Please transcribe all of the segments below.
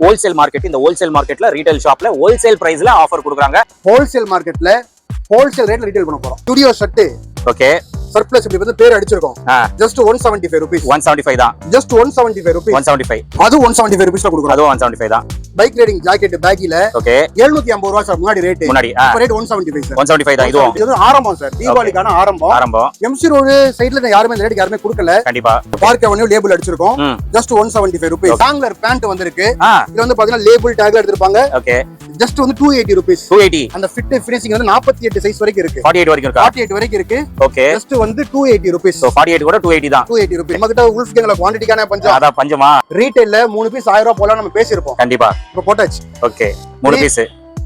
Wholesale market. இந்த wholesale மார்க்கெட்ல retail ஷாப்ல ஹோல்சேல் பிரைஸ்ல ஆஃபர் கொடுக்குறாங்க. ஹோல்சேல் மார்க்கெட்ல ஹோல்சேல் ரேட்ல ரீட்டைல் பண்ண போறோம். ஸ்டுடியோ ஷர்ட் ஓகே சர்ப்ளஸ் இப்படி வந்து பேர் அடிச்சிருக்கோம். Just 175 rupees. 175 தான். Just 175 rupees. 175. அது 175 rupees ல கொடுக்குறோம். அது 175 தான். பைக் ரைடிங் ஜாக்கெட் பேக்கில ஓகே 750 ரூபாய் சார் முன்னாடி ரேட். முன்னாடி இப்ப ரேட் 175 சார். 175 தான். இதுவும் இது ஆரம்பம் சார். தீபாவளிக்கான ஆரம்பம். எம்சி ரோடு சைடுல யாருமே இந்த ரேட் யாருமே கொடுக்கல. கண்டிப்பா பார்க் அவென்யூ லேபிள் அடிச்சிருக்கோம். Just 175 rupees. சாங்லர் பேண்ட் வந்திருக்கு. இது வந்து பாத்தீங்கன்னா லேபிள் டாக்ல எடுத்துப்பாங்க. ஓகே ஜஸ்ட் வந்து 280 rupees. 280. அந்த ஃபிட் ஃபினிஷிங் வந்து 48 சைஸ் வரைக்கும் இருக்கு. 48 வரைக்கும் இருக்கா? 48 வரைக்கும் இருக்கு. ஓகே ஜஸ்ட் வந்து 280 rupees. சோ 48 கூட 280 தான். 280 rupees. நம்ம கிட்ட உல்ஃப் கேங்ல குவாண்டிட்டிக்கான பஞ்சம். அத பஞ்சமா? ரீட்டைல்ல 3 பீஸ் 1000 ரூபாய் போல நம்ம பேசியிருப்போம். கண்டிப்பா இப்ப போட்டாச்சு. Okay 3 piece.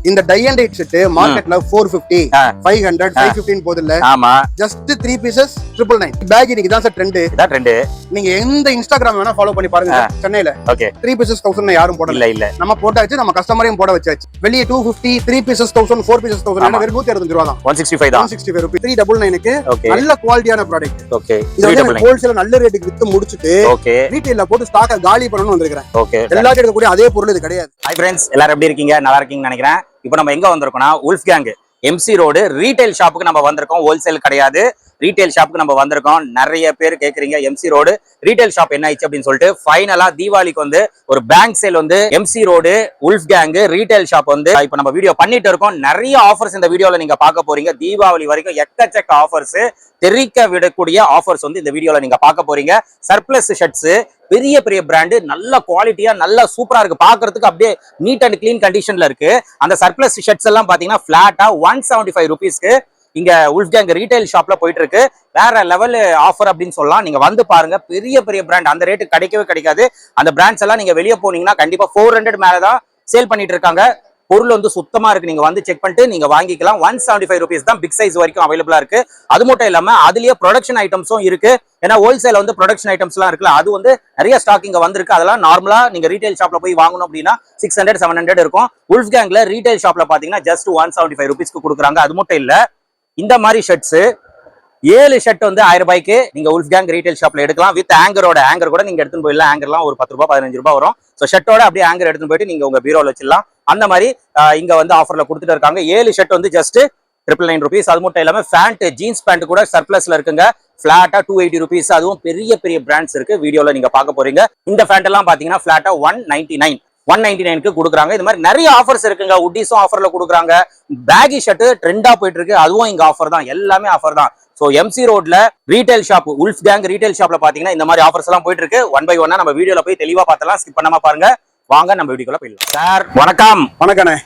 இந்த டை அண்ட் டைட் செட் மார்க்கெட்ல 450 500 515 போதுல்ல. ஆமா ஜஸ்ட் 3 பீசஸ் 999. பேக் இன்னைக்கு தான் சார் ட்ரெண்ட். இதான் ட்ரெண்ட். நீங்க எந்த இன்ஸ்டாகிராம் வேணா ஃபாலோ பண்ணி பாருங்க சென்னையில. ஓகே 3 பீசஸ் 1000 யாரும் போடல. இல்ல நம்ம போட்டாச்சு. நம்ம கஸ்டமரையும் போட வச்சாச்சு. வெளிய 250 3 பீசஸ் 1000 4 பீசஸ் 1000 வெறும் 165 ரூபாய் தான். 165 தான். 165 rupees. 399 க்கு நல்ல குவாலிட்டியான ப்ராடக்ட். ஓகே இது வந்து ஹோல்சேல் நல்ல ரேட்டுக்கு வித்து முடிச்சிட்டு ஓகே ரீட்டைல்ல போட்டு ஸ்டாக்க காலி பண்ணனும் வந்திருக்கேன். ஓகே எல்லாரும் எடுக்கக்கூடிய அதே பொருள் இது கிடையாது. ஹாய் फ्रेंड्स, எல்லாரும் எப்படி இருக்கீங்க? நல்லா இருக்கீங்கன்னு நினைக்கிறேன். இப்போ நம்ம எங்க வந்திருக்கோம்னா Wolf Gang MC road retail ஷாப்புக்கு நம்ம வந்திருக்கோம். ஹோல்சேல் கிடையாது, ரீட்டைல் ஷாப்புக்கு நம்ம வந்திருக்கோம். நிறைய பேர் கேக்குறீங்க எம்சி ரோடு ரீட்டைல் ஷாப் என்ன ஆயிடுச்சு அப்படின்னு சொல்லிட்டு. ஃபைனலா தீபாவளிக்கு வந்து ஒரு பேங்க் சேல் வந்து MC road wolf gang retail shop வந்து இப்போ நம்ம வீடியோ பண்ணிட்டு இருக்கோம். நிறைய ஆஃபர்ஸ் இந்த வீடியோல நீங்க பார்க்க போறீங்க. தீபாவளி வரைக்கும் எக்கச்சக்க ஆஃபர்ஸ், தெரிவிக்க விடக்கூடிய ஆஃபர்ஸ் வந்து இந்த வீடியோல நீங்க பார்க்க போறீங்க. சர்ப்ளஸ் ஷர்ட்ஸ் பெரிய பெரிய பிராண்டு, நல்ல குவாலிட்டியா நல்ல சூப்பரா இருக்கு. பாக்குறதுக்கு அப்படியே நீட் அண்ட் கிளீன் கண்டிஷன்ல இருக்கு. அந்த சர்ப்ளஸ் ஷர்ட்ஸ் எல்லாம் பாத்தீங்கன்னா பிளாட்டா 175 rupeesக்கு இங்க உல்ஃப் கேங் ரீட்டைல் ஷாப்ல போயிட்டு இருக்கு. வேற லெவல் ஆஃபர் அப்படின்னு சொல்லலாம். நீங்க வந்து பாருங்க, பெரிய பெரிய பிராண்ட் அந்த ரேட்டு கிடைக்கவே கிடைக்காது. அந்த பிராண்ட்ஸ் எல்லாம் நீங்க வெளியே போனீங்கன்னா கண்டிப்பா 400 மேலதான் சேல் பண்ணிட்டு இருக்காங்க. பொருள் வந்து சுத்தமா இருக்கு. நீங்க வந்து செக் பண்ணிட்டு நீங்க வாங்கிக்கலாம். 175 rupees தான். பிக் சைஸ் வரைக்கும் அவைலபிளா இருக்கு. அது மட்டும் இல்லாம அதுலயே ப்ரொடக்ஷன் ஐட்டம்ஸும் இருக்கு. ஏன்னா ஹோல்சேல வந்து ப்ரொடக்ஷன் ஐட்டம்ஸ் எல்லாம் இருக்குல்ல, அது வந்து நிறைய ஸ்டாக் இங்க வந்திருக்கு. அதெல்லாம் நார்மலா நீங்க ரீட்டைல் ஷாப்ல போய் வாங்கணும் அப்படின்னா 600 700 இருக்கும். உல்ஃப் கேங்ல ரீட்டைல் ஷாப்ல பாத்தீங்கன்னா ஜஸ்ட் 175 rupeesக்கு கொடுக்குறாங்க. அது மட்டும் இல்ல, இந்த மாதிரி ஷர்ட்ஸ் 7 ஷர்ட் வந்து 1000 ரூபாய்க்கு நீங்க உல்ஃப் கேங் ரீட்டைல் ஷாப்ல எடுக்கலாம். வித் ஆங்கர் கூட நீங்க எடுத்துன்னு போயிடலாம். ஆங்கர்லாம் ஒரு 10 ரூபாய் 15 ரூபாய் வரும். ஸோ ஷர்ட்டோட அப்படியே ஆங்கர் எடுத்துன்னு போயிட்டு நீங்க உங்க பீரோல வச்சிடலாம். அந்த மாதிரி இங்க வந்து ஆஃபர்ல கொடுத்துட்டு இருக்காங்க. 7 ஷர்ட் வந்து ஜஸ்ட் 999 rupees. அது மட்டும் இல்லாம பேண்ட், ஜீன்ஸ் பேண்ட் கூட சர்ப்ளஸ்ல இருக்குங்க. பிளாட்டா 280 rupees. அதுவும் பெரிய பெரிய பிராண்ட்ஸ் இருக்கு. வீடியோல நீங்க பார்க்க போறீங்க. இந்த பேண்ட் எல்லாம் பாத்தீங்கன்னா பிளாட்டா 199க்கு கொடுக்குறாங்க. இது மாதிரி நிறைய ஆஃபர்ஸ் இருக்குங்க. உட்டிஸும் ஆஃபர்ல கொடுக்குறாங்க. பேகி ஷர்ட் ட்ரெண்டா போயிட்டு இருக்கு. அதுவும் இங்க ஆஃபர் தான். எல்லாமே ஆஃபர் தான். சோ எம்சி ரோட்ல retail shop wolf gang retail ஷாப்ல பாத்தீங்கன்னா இந்த மாதிரி ஆஃபர்ஸ் எல்லாம் போயிட்டு இருக்கு. 1 by 1 நம்ம வீடியோல போய் தெளிவா பார்த்தலாம். ஸ்கிப் பண்ணாம பாருங்க. வாங்க நம்ம வீடியோக்குள்ள போயிடலாம். சார் வணக்கம். வணக்கண்ணே.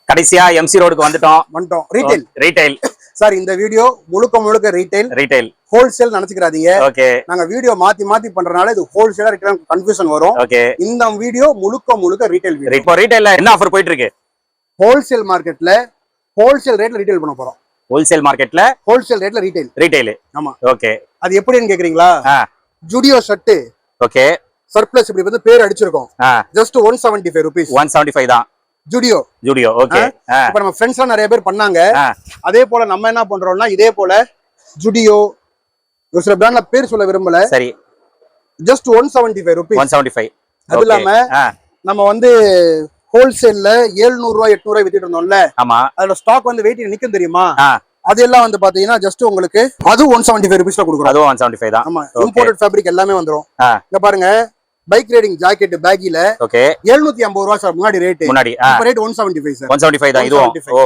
கடைசியா எம்சி ரோடுக்கு வந்துட்டோம். Retail sir. இந்த வீடியோ முழுக்க ரீட்டைல் ஹோல்சேல் நினைச்சுக்கிறாதீங்க. ஓகே நாங்க வீடியோ மாத்தி பண்றனால இது ஹோல்சேலா ரீட்டைல் கன்ஃபியூஷன் வரும். ஓகே இந்த வீடியோ முழுக்க ரீட்டைல் வீடியோ. இப்போ ரீட்டைல்ல என்ன ஆஃபர் போயிட்டு இருக்கு? ஹோல்சேல் மார்க்கெட்ல ஹோல்சேல் ரேட்ல ரீட்டைல் பண்ண போறோம். ஹோல்சேல் மார்க்கெட்ல ஹோல்சேல் ரேட்ல ரீட்டைல். ஆமா. ஓகே அது எப்படின்னு கேக்குறீங்களா? ஜுடியோ ஷர்ட் ஓகே சர்ப்ளஸ் இப்படி வந்து பேர் அடிச்சிருக்கோம். Just 175 rupees. 175 தான். ஜுடியோ ஓகே. இப்ப நம்ம ஃப்ரெண்ட்ஸ் எல்லாம் நிறைய பேர் பண்ணாங்க. அதே போல நம்ம என்ன பண்றோம்னா இதே போல ஜுடியோ ஒரு சில பிராண்ட்ல பேர் சொல்ல விரும்பல. சரி. Just 175 rupees. 175. அது இல்லாம நம்ம வந்து ஹோல்சேல்ல 700 ரூபாய் 800 ரூபாய் வித்துட்டு இருந்தோம்ல. ஆமா. அதோட ஸ்டாக் வந்து வெயிட் நிக்கும் தெரியுமா? அதெல்லாம் வந்து பாத்தீங்கன்னா ஜஸ்ட் உங்களுக்கு அது 175 rupees கொடுக்குறோம். அதுவும் 175 தான். ஆமா. இம்போர்ட்டட் ஃபேப்ரிக் எல்லாமே வந்துரும். இங்க பாருங்க, பைக் ரைடிங் ஜாக்கெட் பேக்கில ஓகே 750 ரூபாய் சார் முன்னாடி ரேட். இப்ப ரேட் 175 சார். 175 தான் இதுவும். ஓ,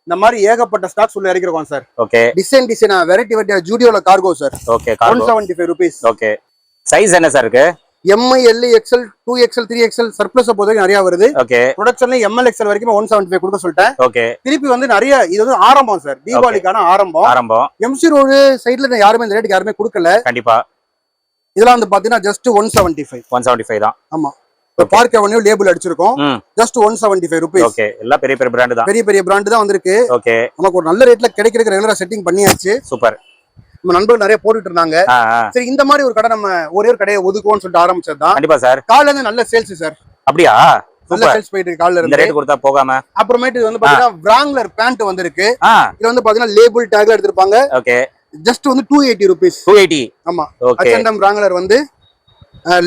இந்த மாதிரி ஏகப்பட்ட ஸ்டாக் சொல்லி இறக்கிருக்கோம் சார். ஓகே. டிசைனா வெரைட்டி ஜூடியோல cargo sir. Okay. 175 rupees. Okay. Size என்ன சார் இருக்கு? MI, L, XL, 2XL, 3XL surplus பொறுத்தவரைக்கும் நிறைய வருது. ஓகே. ப்ரொடக்ஷன்ல ML, XL வரைக்கும் 175 கொடுக்க சொல்லிட்டேன். ஓகே. திருப்பி வந்து நிறைய இது வந்து ஆரம்பம் சார். தீபாவளிக்கான ஆரம்பம். எம்சி ரோடு சைடுல யாருமே இந்த ரேட்டுக்கு யாருமே கொடுக்கல. கண்டிப்பா. இதெல்லாம் வந்து பாத்தீங்கன்னா ஜஸ்ட் 175 தான். ஆமா. பார்க் அவென்யூ லேபிள் அடிச்சிருக்கோம். Just 175 rupees. ஓகே. எல்லாம் பெரிய பெரிய பிராண்ட் தான். பெரிய பிராண்ட் தான் வந்திருக்கு. ஓகே. நமக்கு ஒரு நல்ல ரேட்ல கிடைக்கிறதுக்கு ரெகுலரா செட்டிங் பண்ணியாச்சு. சூப்பர். நம்ம நண்பர்கள் நிறைய போட்டுட்டு இருந்தாங்க. சரி, இந்த மாதிரி ஒரு கடை நம்ம ஒரே ஒரு கடையை ஒதுக்குவோம்னு சொல்லிட்டு ஆரம்பிச்சதுதான். கண்டிப்பா சார். காலைல இருந்து நல்ல சேல்ஸ் சார். அப்படியா? நல்ல சேல்ஸ் போயிட்டு இருக்கு காலைல இருந்து. இந்த ரேட் கொடுத்தா போகாம. அப்புறமேட்டு இது வந்து பாத்தீங்கன்னா Wrangler பேண்ட் வந்திருக்கு. இது வந்து பாத்தீங்கன்னா லேபிள் டாக்ல எடுத்துப்பாங்க. ஓகே. ஜஸ்ட் வந்து 280 rupees. 280. ஆமா. ஓகே. H&M Wrangler வந்து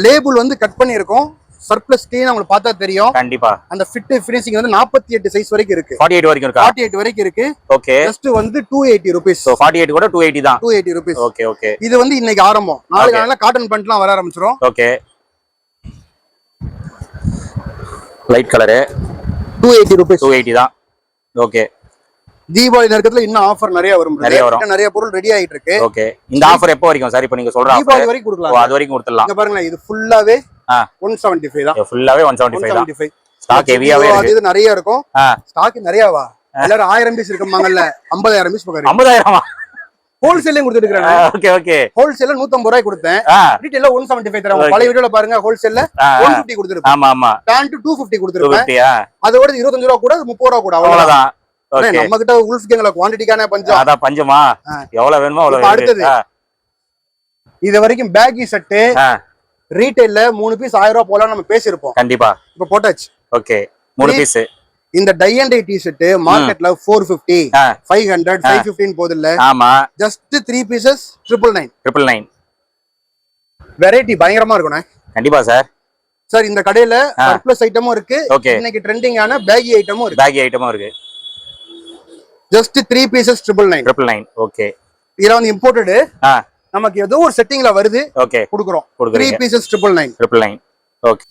லேபிள் வந்து கட் பண்ணி இருக்கும். சர்ப்ளஸ் கிளீன் உங்களுக்கு பார்த்தா தெரியும். கண்டிப்பா அந்த ஃபிட் ஃபினிஷிங் வந்து 48 சைஸ் வரைக்கும் இருக்கு. 48 வரைக்கும் இருக்கா? 48 வரைக்கும் இருக்கு. ஓகே. ஜஸ்ட் வந்து 280 rupees. சோ 48 கூட 280 தான். 280 rupees. Okay okay. இது வந்து இன்னைக்கு ஆரம்பம். நாளைக்கு நாளைல காட்டன் பேண்ட்லாம் வர ஆரம்பிச்சிரும். ஓகே. Light colour 280 rupees. 280 தான். ஓகே. தீபாவளி நேரத்துல இன்னும் ஆஃபர் நிறைய வரும். நிறைய பொருள் ரெடி ஆயிட்டு இருக்கு. ஓகே. இந்த ஆஃபர் எப்போ வரைக்கும் சார்? இப்போ நீங்க சொல்ற தீபாவளி வரைக்கும் கொடுக்கலாம். அது வரைக்கும் கொடுத்துடலாம். இங்க பாருங்க, இது ஃபுல்லாவே 175 தான். ஃபுல்லாவே 175 தான். ஸ்டாக் ஹெவியாவே இருக்கு. இது நிறைய இருக்கும். ஸ்டாக் நிறையவா? எல்லாரும் 1000 பீஸ் இருக்குமாங்கல்ல, 50000 பீஸ் போகுது. 50000 ஹோல்சேல்ல கொடுத்துட்டு இருக்காங்க. Okay okay. ஹோல்சேல்ல 150 ரூபாய் கொடுத்தேன். ரீட்டைல்ல 175 தரேன். பழைய வீடியோல பாருங்க, ஹோல்சேல்ல 150 கொடுத்துருப்பேன். ஆமா ஆமா. பேண்ட் 250 கொடுத்துருப்பேன். அதோட 25 ரூபாய் கூட 30 ரூபாய் கூட அவ்வளவுதான். நம்ம கிட்ட உல்ஃப் கேங்ல குவாண்டிட்டிக்கான பஞ்சம். அதான் பஞ்சமா? எவ்வளவு வேணுமோ அவ்வளவு. அடுத்தது இது வரைக்கும் பேக்கி செட் ரீட்டைல்ல 3 பீஸ் 1000 ரூபாய் போலாம் நம்ம பேசிருப்போம். கண்டிப்பா. இப்ப போட்டாச்சு. ஓகே. 3 பீஸ். இந்த tie and tie T shirt மார்க்கெட்ல 450 500 515 போது இல்ல. ஆமா. Just 3 pieces 999. வெரைட்டி பயங்கரமா இருக்கும்ண்ணே. கண்டிப்பா சார். சார் இந்த கடையில சர்ப்ளஸ் ஐட்டமும் இருக்கு. இன்னைக்கு ட்ரெண்டிங்கான பேகி ஐட்டமும் இருக்கு. பேகி ஐட்டமும் இருக்கு. Just 3 pieces 999. ஓகே. இதெல்லாம் வந்து இம்போர்ட்டட். நமக்கு ஏதோ ஒரு செட்டிங்ல வருது. ஓகே. குடுக்குறோம். 3 pieces 999. Okay.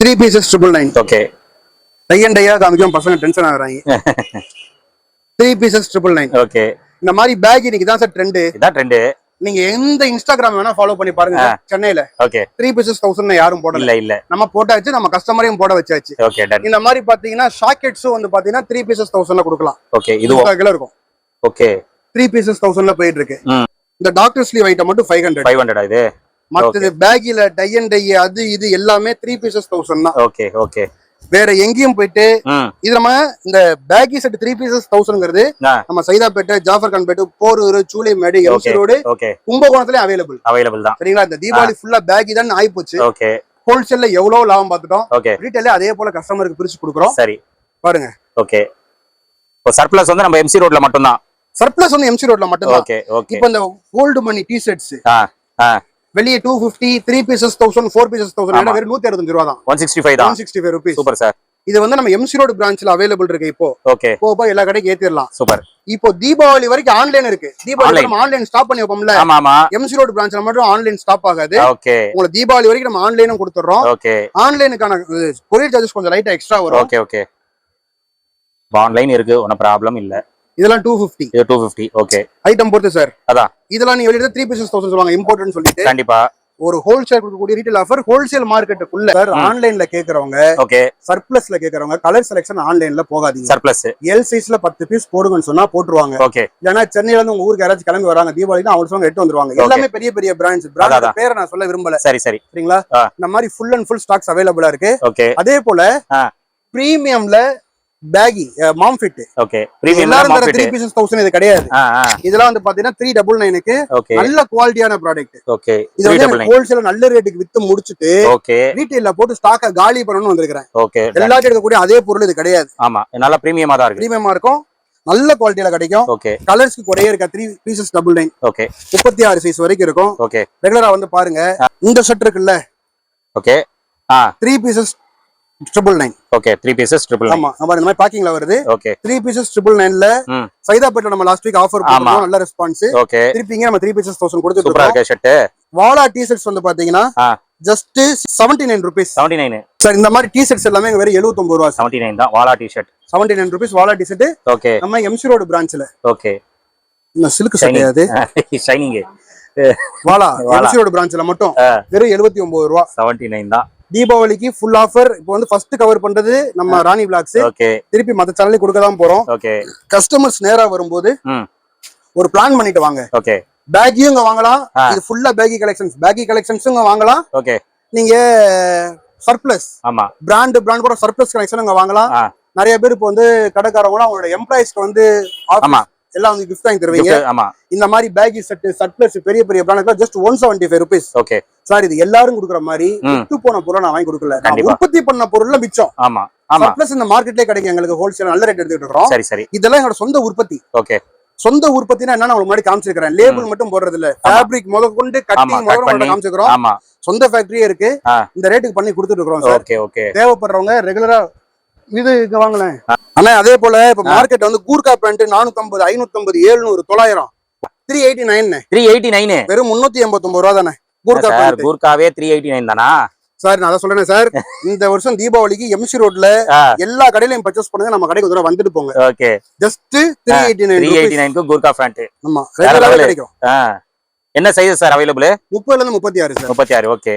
3 pieces 999. Okay. Tie and டையா காமிக்கும், பசங்க டென்ஷன் ஆகுறாங்க. 3 பீசஸ் 999. ஓகே. இந்த மாதிரி பேக் இன்னைக்கு தான் சார் ட்ரெண்ட். இதான் ட்ரெண்ட். நீங்க எந்த இன்ஸ்டாகிராம் வேணா ஃபாலோ பண்ணி பாருங்க. சென்னையில ஓகே 3 பீசஸ் 1000 யாரும் போடல. இல்ல நம்ம போட்டாச்சு, நம்ம கஸ்டமரையும் போட வச்சாச்சு. Okay done. இந்த மாதிரி பாத்தீங்கன்னா ஷாக்கெட்ஸும் வந்து பாத்தீங்கன்னா 3 பீசஸ் 1000ல கொடுக்கலாம். ஓகே. இது கிலோ இருக்கும். ஓகே. 3 பீசஸ் 1000ல போயிட்டு இருக்கு. இந்த டாக்டர் ஸ்லீவ் ஐட்டம் மட்டும் 500 இது. மத்தது பேக்கில டை அண்ட் டை அது இது எல்லாமே 3 பீசஸ் 1000 தான். Okay okay. வேற எங்கேயும் போயிட்டு இது நம்ம இந்த பேக்கி செட் 3 பீசஸ் 1000ங்கிறது நம்ம சைதாப்பேட்டை, ஜாஃபர்கான்பேட்டை, போரூர், சூளைமேடு, எம்சி ரோடு, கும்பகோணத்துல அவைலபிள் தான். சரிங்களா? இந்த தீபாவளி ஃபுல்லா பேக்கி தான் ஆயிப்போச்சு. ஓகே. ஹோல்சேல்ல எவ்வளவு லாபம் பார்த்துட்டோம். ரீட்டைல்ல அதே போல கஸ்டமருக்கு பிரிச்சு கொடுக்குறோம். சரி பாருங்க. ஓகே. இப்போ சர்ப்ளஸ் வந்து நம்ம எம்சி ரோட்ல மட்டும் தான். சர்ப்ளஸ் வந்து எம்சி ரோட்ல மட்டும் தான். Okay okay. இப்போ இந்த கோல்ட் மணி டி ஷர்ட்ஸ் வெளிய 250 3 பீசஸ் 1000 4 பீசஸ் 1000 வெறும் 165 ரூபாய் தான். 165 தான். 165 ரூபீஸ். Super sir. இது வந்து நம்ம எம்சி ரோட் பிரான்ச்ல அவைலபிள் இருக்கு. இப்போ ஓகே. போப்பா எல்லா கடைக்கு ஏத்திரலாம். சூப்பர். இப்போ தீபாவளி வரைக்கும் ஆன்லைன் இருக்கு. தீபாவளி நம்ம ஆன்லைன் ஸ்டாப் பண்ணி வைப்போம்ல. ஆமா ஆமா. எம்சி ரோட் பிரான்ச்ல மட்டும் ஆன்லைன் ஸ்டாப் ஆகாது. ஓகே. உங்களுக்கு தீபாவளி வரைக்கும் நம்ம ஆன்லைனும் கொடுத்துறோம். ஓகே. ஆன்லைனுக்கான கொரியர் சார்ஜஸ் கொஞ்சம் லைட்டா எக்ஸ்ட்ரா வரும். Okay okay. ஆன்லைன் இருக்கு, ஒன்னும் ப்ராப்ளம் இல்ல. இதெல்லாம் 250. இது 250. ஓகே. ஐட்டம் பொறுத்து சார். அதான் இதெல்லாம் நீ வெளியில 3 பீசஸ் 1000 சொல்லுவாங்க இம்போர்ட்னு சொல்லிட்டு. கண்டிப்பா. ஒரு ஹோல்சேல் கொடுக்கக்கூடிய ரீட்டைல் ஆஃபர் ஹோல்சேல் மார்க்கெட்டுக்குள்ள சார். ஆன்லைன்ல கேக்குறவங்க, ஓகே, சர்ப்ளஸ்ல கேக்குறவங்க கலர் செலக்ஷன் ஆன்லைன்ல போகாதீங்க. சர்ப்ளஸ் எல் சைஸ்ல 10 பீஸ் போடுங்கன்னு சொன்னா போட்டுருவாங்க. ஓகே. ஏன்னா சென்னையில இருந்து உங்க ஊருக்கு யாராச்சும் கிளம்பி வராங்க தீபாவளிக்கு, அவங்க சொல்லுவாங்க 8 வந்துருவாங்க. எல்லாமே பெரிய பெரிய பிராண்ட்ஸ். பிராண்ட் பேரை நான் சொல்ல விரும்பல. சரி சரி. சரிங்களா? இந்த மாதிரி ஃபுல் அண்ட் ஃபுல் ஸ்டாக்ஸ் அவைலபிளா இருக்கு. ஓகே. அதே போல பிரீமியம்ல பேகி மாம் ஃபிட். ஓகே. பிரீமியம்ல மாம் ஃபிட் 3 பீசஸ் 1000 இது கிடையாது. இதெல்லாம் வந்து பாத்தீங்கன்னா 399 க்கு நல்ல குவாலிட்டியான ப்ராடக்ட். ஓகே. இது வந்து ஹோல்சேல் நல்ல ரேட்டுக்கு வித்து முடிச்சிட்டு ஓகே ரீட்டைல்ல போட்டு ஸ்டாக்க காலி பண்ணனும்னு வந்திருக்கேன். ஓகே. எல்லாரும் எடுக்கக்கூடிய அதே பொருள் இது கிடையாது. ஆமா, நல்ல பிரீமியமா தான் இருக்கு. பிரீமியமா இருக்கும், நல்ல குவாலிட்டியில கிடைக்கும். ஓகே. கலர்ஸ்க்கு குறைய இருக்க 3 பீசஸ் 99. ஓகே. 36 சைஸ் வரைக்கும் இருக்கும். ஓகே. ரெகுலரா வந்து பாருங்க, இந்த ஷர்ட் இருக்குல்ல. ஓகே. 3 பீசஸ் 999. ஓகே. 3 பீசஸ் 999. ஆமா, நம்ம இந்த மாதிரி பேக்கிங்ல வருது. ஓகே. 3 பீசஸ் 999ல சைதாப்பேட்டை நம்ம லாஸ்ட் வீக் ஆஃபர் பண்ணோம், நல்ல ரெஸ்பான்ஸ். ஓகே. திருப்பிங்க நம்ம 3 பீசஸ் 1000 கொடுத்துட்டு சூப்பரா இருக்கு ஷர்ட். வாலா டி-ஷர்ட்ஸ் வந்து பாத்தீங்கன்னா ஜஸ்ட் 79 ரூபீஸ். 79. சார் இந்த மாதிரி டி-ஷர்ட்ஸ் எல்லாமே வெறும் 79 ரூபாய். 79 தான் வாலா டி-ஷர்ட். 79 ரூபீஸ் வாலா டி-ஷர்ட். ஓகே. நம்ம எம்சி ரோட் பிரான்ச்ல. ஓகே. இந்த சில்க் ஷர்ட் அது ஷைனிங் வாலா எம்சி ரோட் பிரான்ச்ல மட்டும் வெறும் 79 ரூபாய். 79 தான். தீபாவளிக்கு ஃபுல் ஆஃபர். இப்போ வந்து ஃபர்ஸ்ட் கவர் பண்றது நம்ம ராணி பிளாக்ஸ். ஓகே. திருப்பி மத்த சேனல்ல கொடுக்க தான் போறோம். ஓகே. கஸ்டமர்ஸ் நேரா வரும்போது ஒரு பிளான் பண்ணிட்டு வாங்க. ஓகே. பேக்கியும் இங்க வாங்கலாம். இது ஃபுல்லா பேக்கி கலெக்ஷன்ஸ். பேக்கி கலெக்ஷன்ஸும் இங்க வாங்கலாம். ஓகே. நீங்க சர்ப்ளஸ், ஆமா, பிராண்ட் கூட சர்ப்ளஸ் கலெக்ஷன் இங்க வாங்கலாம். நிறைய பேர் இப்போ வந்து கடைக்காரவங்க அவங்களோட எம்ப்ளாயிஸ்க்கு வந்து ஆமா எல்லாம் வந்து கிஃப்ட் வாங்கி தருவீங்க. ஆமா. இந்த மாதிரி பேக்கி செட் சர்ப்ளஸ் பெரிய பெரிய பிராண்ட்க்கு ஜஸ்ட் 175 ரூபீஸ். ஓகே. சார் இது எல்லாரும் கொடுக்குற மாதிரி வித்து போன பொருளை நான் வாங்கி கொடுக்கல. உற்பத்தி பண்ண பொருள்ல மிச்சம். ஆமா ஆமா. சர்ப்ளஸ் இந்த மார்க்கெட்லயே கிடைக்கும் எங்களுக்கு, ஹோல்சேல் நல்ல ரேட் எடுத்துட்டு இருக்கோம். சரி சரி. இதெல்லாம் என்னோட சொந்த உற்பத்தி. ஓகே. சொந்த உற்பத்தினா என்ன உங்களுக்கு முன்னாடி காமிச்சிருக்கேன். லேபிள் மட்டும் போடுறது இல்ல, ஃபேப்ரிக் முதல் கொண்டு கட்டிங் முதல்ல காமிச்சிருக்கோம். சொந்த ஃபேக்டரியே இருக்கு. இந்த ரேட்டுக்கு பண்ணி கொடுத்துட்டு இருக்கோம் சார். Okay okay. தேவைப்படுறவங்க ரெகுலரா இது இங்க வாங்கலாம். ஆனா அதே போல இப்ப மார்க்கெட் வந்து கூர்கா பேண்ட் 450, 550, 700, 900, 389. 389 வெறும் 389 ரூபா தானே கூர்கா பேண்ட். கூர்காவே 389 தானா சார்? நான் அதான் சொல்றேன் சார். இந்த வருஷம் தீபாவளிக்கு எம்சி ரோட்ல எல்லா கடையிலயும் பர்ச்சேஸ் பண்ணுங்க, நம்ம கடைக்கு ஒரு வந்துட்டு போங்க. ஓகே. ஜஸ்ட் 389 க்கு கூர்கா பேண்ட். ஆமா, ரெகுலரா கிடைக்கும். என்ன சைஸ் சார் அவைலபிள்? 30ல இருந்து 36 சார். 36. Okay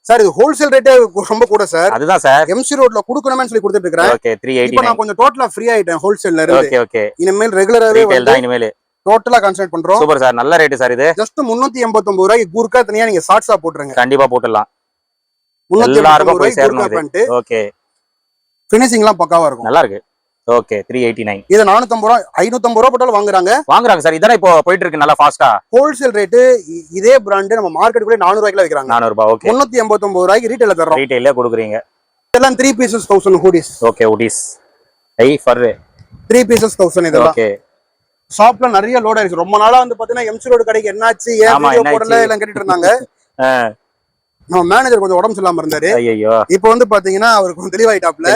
sir. இது ஹோல்சேல் ரேட்டே ரொம்ப கூட சார். அதுதான் சார் எம்சி ரோட்ல குடுக்கணும்னு சொல்லி கொடுத்துட்டு இருக்கேன். ஓகே. 389. இப்போ நான் கொஞ்சம் டோட்டலா ஃப்ரீ ஆயிட்டேன் ஹோல்சேல்ல இருந்து. Okay okay. இனிமேல் ரெகுலராவே ரீட்டைல் தான் இனிமேல் டோட்டலா கான்சென்ட்ரேட் பண்றோம். Super sir. நல்ல ரேட் சார் இது. ஜஸ்ட் 389 ரூபாய்க்கு கூர்கா தனியா நீங்க ஷார்ட்ஸா போட்டுருங்க. கண்டிப்பா போட்டுடலாம். 389 ரூபாய்க்கு கூர்கா பேண்ட். ஓகே. ஃபினிஷிங்லாம் பக்காவா இருக்கும். நல்லா இருக்கு. ஓகே. 389. இது 450 ரூபாய் 550 ரூபாய் போட்டாலும் வாங்குறாங்க சார். இதெல்லாம் இப்போ போயிட்டு இருக்கு நல்லா ஃபாஸ்டா. ஹோல்சேல் ரேட்டு இதே பிராண்ட் நம்ம மார்க்கெட்டுக்குள்ள 400 ரூபாய்க்கு விக்கிறாங்க. 400 ரூபாய். ஓகே. 389 ரூபாய்க்கு ரீட்டைல தரோம். ரீட்டைல்ல கொடுக்குறீங்க. இதெல்லாம் 3 பீசஸ் 1000 ஹூடிஸ். ஓகே. ஹூடிஸ் ஐ ஃபர் 3 பீசஸ் 1000 இதெல்லாம். ஓகே. ஷாப்ல நிறைய லோட் ஆயிடுச்சு. ரொம்ப நாளா வந்து பாத்தீங்கன்னா எம்சி ரோடு கடைக்கு என்னாச்சு ஏன் வீடியோ போடல எல்லாம் கேட்டுட்டு இருந்தாங்க. நம்ம மேனேஜர் கொஞ்சம் உடம்பு சரியில்லாம இருந்தாரு. ஐயோ. இப்போ வந்து பாத்தீங்கன்னா அவருக்கு கொஞ்சம் தெளிவாயிட்டாப்ல.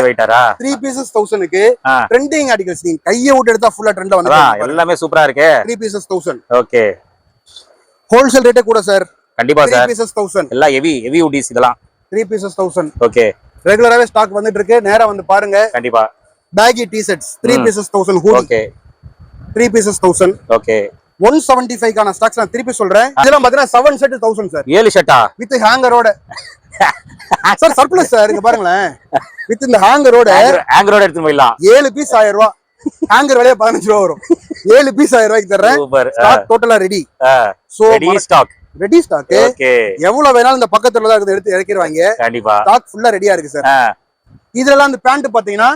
3 பீசஸ் 1000க்கு ட்ரெண்டிங் ஆர்டிகல்ஸ் நீங்க கையை விட்டு எடுத்தா ஃபுல்லா ட்ரெண்ட்ல வந்து எல்லாமே சூப்பரா இருக்கு. 3 பீசஸ் 1000. ஓகே. ஹோல்சேல் ரேட்டே கூட சார். கண்டிப்பா சார். 3 பீசஸ் 1000. எல்லாம் ஹெவி ஹூடிஸ் இதெல்லாம் 3 பீசஸ் 1000. ஓகே. ரெகுலராவே ஸ்டாக் வந்துட்டு இருக்கு. நேரா வந்து பாருங்க. கண்டிப்பா. Baggy T-shirts 3 pieces 1000 hoodie. Okay. 3 pieces 1000. Okay. 175 கான ஸ்டாக்ஸ் நான் திருப்பி சொல்றேன். இதெல்லாம் பாத்தீங்கன்னா 7 செட் 1000 சார். 7 ஷர்ட்டா வித் ஹேங்கரோட சார். Surplus sir. இங்க பாருங்களேன். வித் இந்த ஹேங்கரோட எடுத்து போயிடலாம். 7 பீஸ் 1000 ரூபாய். ஹேங்கர் விலையே 15 ரூபாய் வரும். 7 பீஸ் 1000 ரூபாய்க்கு தர்றேன். சூப்பர். ஸ்டாக் டோட்டலா ready. So ready stock. Okay. எவ்வளவு வேணாலும் இந்த பக்கத்துல தான் எடுத்து இறக்கிடுவாங்க. கண்டிப்பா. ஸ்டாக் ஃபுல்லா ரெடியா இருக்கு சார். இதெல்லாம் அந்த பேண்ட் பாத்தீங்கன்னா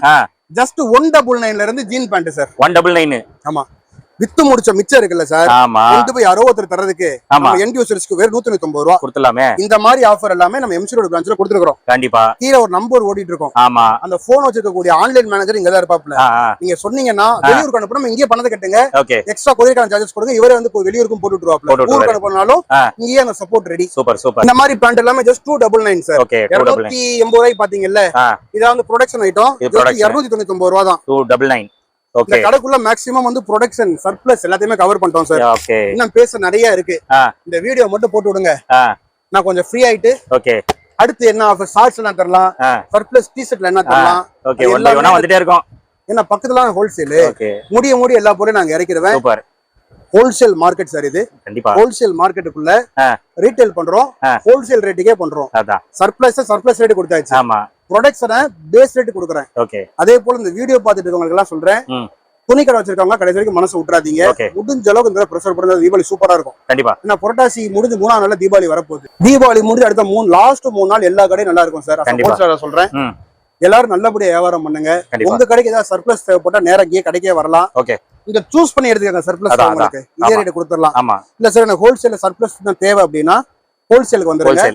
ஜஸ்ட் 199ல இருந்து ஜீன் பேண்ட் சார். 199. ஆமா. வித்து முடிச்ச மிச்சம் இருக்குல்ல சார். கொண்டு போய் யாரோ ஒருத்தர் தரதுக்கு நம்ம எண்ட் யூசர்ஸ்க்கு வேற 199 ரூபாய் கொடுத்துலாமே. இந்த மாதிரி ஆஃபர் எல்லாமே நம்ம எம்சி ரோட் பிரான்ச்ல கொடுத்துருக்கோம். கண்டிப்பா. கீழ ஒரு நம்பர் ஓடிட்டு இருக்கோம். ஆமா. அந்த போன் வச்சிருக்க கூடிய ஆன்லைன் மேனேஜர் இங்க தான் இருப்பாப்ல. நீங்க சொன்னீங்கன்னா வெளியூருக்கு அனுப்புறோம், இங்கேயே பணத்தை கட்டுங்க. எக்ஸ்ட்ரா கொரியர் சார்ஜஸ் கொடுங்க. இவரே வந்து வெளியூருக்கும் போட்டு விட்டுருவாப்ல. ஊருக்கு அனுப்புனாலும் இங்கேயே அந்த சப்போர்ட் ரெடி. Super super. இந்த மாதிரி பேண்ட் எல்லாமே ஜஸ்ட் 299 சார். 280 ரூபாய் பாத்தீங்கல்ல. இத வந்து ப்ரொடக்ஷன் ஐட்டம் 299 ரூபாய் தான். 299. இந்த கடைக்குள்ள மேக்ஸிமம் வந்து ப்ரொடக்ஷன் சர்ப்ளஸ் எல்லாத்தையுமே கவர் பண்ணிட்டோம் சார். இன்னும் பேச நிறைய இருக்கு. இந்த வீடியோ மட்டும் போட்டு விடுங்க. நான் கொஞ்சம் ஃப்ரீ ஆயிட்டு அடுத்து என்ன ஆஃபர் ஷார்ட்ஸ் எல்லாம் தரலாம், சர்ப்ளஸ் டி-ஷர்ட்ல என்ன தரலாம், எல்லாம் வந்துட்டே இருக்கும். ஏன்னா பக்கத்துல ஹோல்சேல் முடிய எல்லா பொருளையும் நாங்க இறக்கிடுவேன். ஹோல்சேல் மார்க்கெட் சார் இது. ஹோல்சேல் மார்க்கெட்டுக்குள்ள ரீட்டைல் பண்றோம், ஹோல்சேல் ரேட்டுக்கே பண்றோம். சர்ப்ளஸ் ரேட் கொடுத்தாச்சு. ப்ரொடக்ஷனை பேஸ் ரேட் கொடுக்குறேன். அதே போல இந்த வீடியோ பார்த்துட்டு இருக்கவங்களுக்கு எல்லாம் சொல்றேன், துணி கடை வச்சிருக்கவங்க கடைசி வரைக்கும் மனசு விட்டுறாதீங்க. முடிஞ்ச அளவுக்கு இந்த ப்ரெஷர் பண்ணுறது தீபாவளி சூப்பரா இருக்கும். கண்டிப்பா. ஏன்னா புரட்டாசி முடிஞ்சு 3ஆம் நாள் தீபாவளி வரப்போகுது. தீபாவளி முடிஞ்சு அடுத்த லாஸ்ட் 3 நாள் எல்லா கடையும் நல்லா இருக்கும் சார். சொல்றேன், எல்லாரும் நல்லபடியா வியாபாரம் பண்ணுங்க. உங்க கடைக்கு ஏதாவது சர்ப்ளஸ் தேவைப்பட்டா நேரா இங்கே கடைக்கே வரலாம். இங்க சூஸ் பண்ணி எடுத்துக்கங்க. சர்ப்ளஸ் உங்களுக்கு இதே ரேட் கொடுத்துடலாம். இல்ல சார் எனக்கு ஹோல்சேல் சர்ப்ளஸ் தான் தேவை அப்படின்னா ஹோல்சேலுக்கு வந்துருங்க.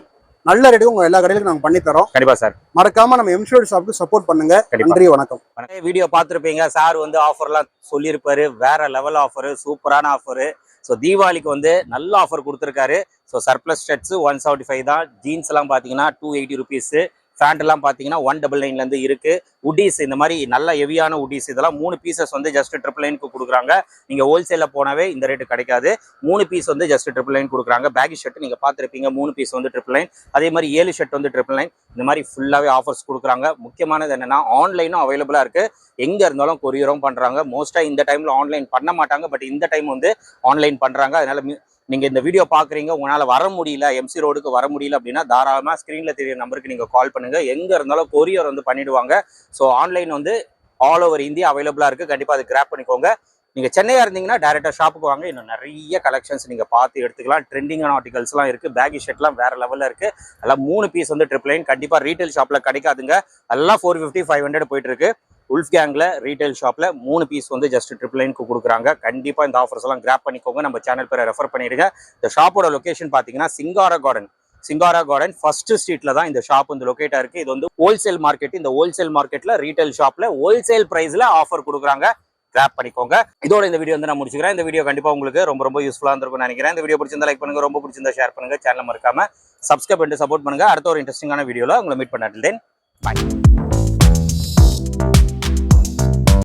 நல்ல ரேட்டு உங்க எல்லா கடையிலும் நாங்க பண்ணி தரோம். கண்டிப்பா சார். மறக்காம நம்ம எம்சி ரோட் ஷாப்புக்கு சப்போர்ட் பண்ணுங்க. நன்றி, வணக்கம். வீடியோ பார்த்திருப்பீங்க. சார் வந்து ஆஃபர்லாம் சொல்லியிருப்பாரு. வேற லெவல் ஆஃபர், சூப்பரான ஆஃபர். ஸோ தீபாவளிக்கு வந்து நல்ல ஆஃபர் கொடுத்துருக்காரு. ஸோ சர்ப்ளஸ் ஷர்ட்ஸ் 175 தான். ஜீன்ஸ் எல்லாம் பாத்தீங்கன்னா 280 ருபீஸ். பேண்ட் எல்லாம் பாத்தீங்கன்னா 199 இருந்து இருக்கு. உட்டீஸ் இந்த மாதிரி நல்ல ஹெவியான உட்டீஸ் இதெல்லாம் 3 பீசஸ் வந்து ஜஸ்ட் 999 கொடுக்குறாங்க. நீங்க ஹோல்சேல்ல போனவே இந்த ரேட்டு கிடைக்காது. 3 பீஸ் வந்து ஜஸ்ட் 999 கொடுக்குறாங்க. பேகி ஷர்ட் நீங்க பாத்திருப்பீங்க, 3 பீஸ் வந்து 999. அதே மாதிரி 7 ஷர்ட் வந்து 999. இந்த மாதிரி ஃபுல்லாவே ஆஃபர்ஸ் கொடுக்குறாங்க. முக்கியமானது என்னன்னா ஆன்லைனும் அவைலபிளா இருக்கு. எங்க இருந்தாலும் கொரியரும் பண்றாங்க. மோஸ்டா இந்த டைம்ல ஆன்லைன் பண்ண மாட்டாங்க, பட் இந்த டைம் வந்து ஆன்லைன் பண்றாங்க. அதனால நீங்க இந்த வீடியோ பாக்குறீங்க, உங்களால வர முடியல, எம்சி ரோடுக்கு வர முடியல அப்படின்னா தாராளமா ஸ்கிரீன்ல தெரிய நம்பருக்கு நீங்க கால் பண்ணுங்க. எங்க இருந்தாலும் கொரியர் வந்து பண்ணிடுவாங்க. ஸோ ஆன்லைன் வந்து ஆல் ஓவர் இந்தியா அவைலபிளா இருக்கு. கண்டிப்பா அதை கிராப் பண்ணிக்கோங்க. நீங்க சென்னையா இருந்தீங்கன்னா டைரக்டா ஷாப்புக்கு வாங்க. இன்னும் நிறைய கலெக்ஷன்ஸ் நீங்க பார்த்து எடுத்துக்கலாம். ட்ரெண்டிங்கான ஆர்டிகல்ஸ் எல்லாம் இருக்கு. பேகி ஷர்ட்லாம் வேற லெவல்ல இருக்கு. எல்லாம் 3 பீஸ் வந்து 999. கண்டிப்பா ரீட்டைல் ஷாப்ல கிடைக்காதுங்க. எல்லாம் 450 500 போயிட்டு இருக்கு. உல்ஃப் கேங்ல ரீட்டைல் ஷாப்ல 3 பீஸ் வந்து ஜஸ்ட் 999 கொடுக்குறாங்க. கண்டிப்பா இந்த ஆஃபர்ஸ் எல்லாம் கிராப் பண்ணிக்கோங்க. நம்ம சேனல் பேரை ரெஃபர் பண்ணிடுங்க. இந்த ஷாப்போட லொகேஷன் பாத்தீங்கன்னா சிங்காரா கார்டன் ஃபர்ஸ்ட் ஸ்ட்ரீட்ல தான் இந்த ஷாப் வந்து லொகேட்டா இருக்கு. இது வந்து ஹோல்சேல் மார்க்கெட். இந்த ஹோல்சேல் மார்க்கெட்ல ரீட்டைல் ஷாப்ல ஹோல்சேல் பிரைஸ்ல ஆஃபர் கொடுக்குறாங்க. கிராப் பண்ணிக்கோங்க. இதோட இந்த வீடியோ வந்து நான் முடிச்சுக்கிறேன். இந்த வீடியோ கண்டிப்பா உங்களுக்கு ரொம்ப யூஸ்ஃபுல்லா இருந்திருக்கும்னு நினைக்கிறேன். இந்த வீடியோ பிடிச்சிருந்தா லைக் பண்ணுங்க, ரொம்ப பிடிச்சிருந்தா ஷேர் பண்ணுங்க, சேனலை மறக்காம சப்ஸ்கிரைப் பண்ணிட்டு சப்போர்ட் பண்ணுங்க. அடுத்த ஒரு இன்ட்ரெஸ்டிங்கான வீடியோல உங்களை மீட் பண்ண. Till then, bye.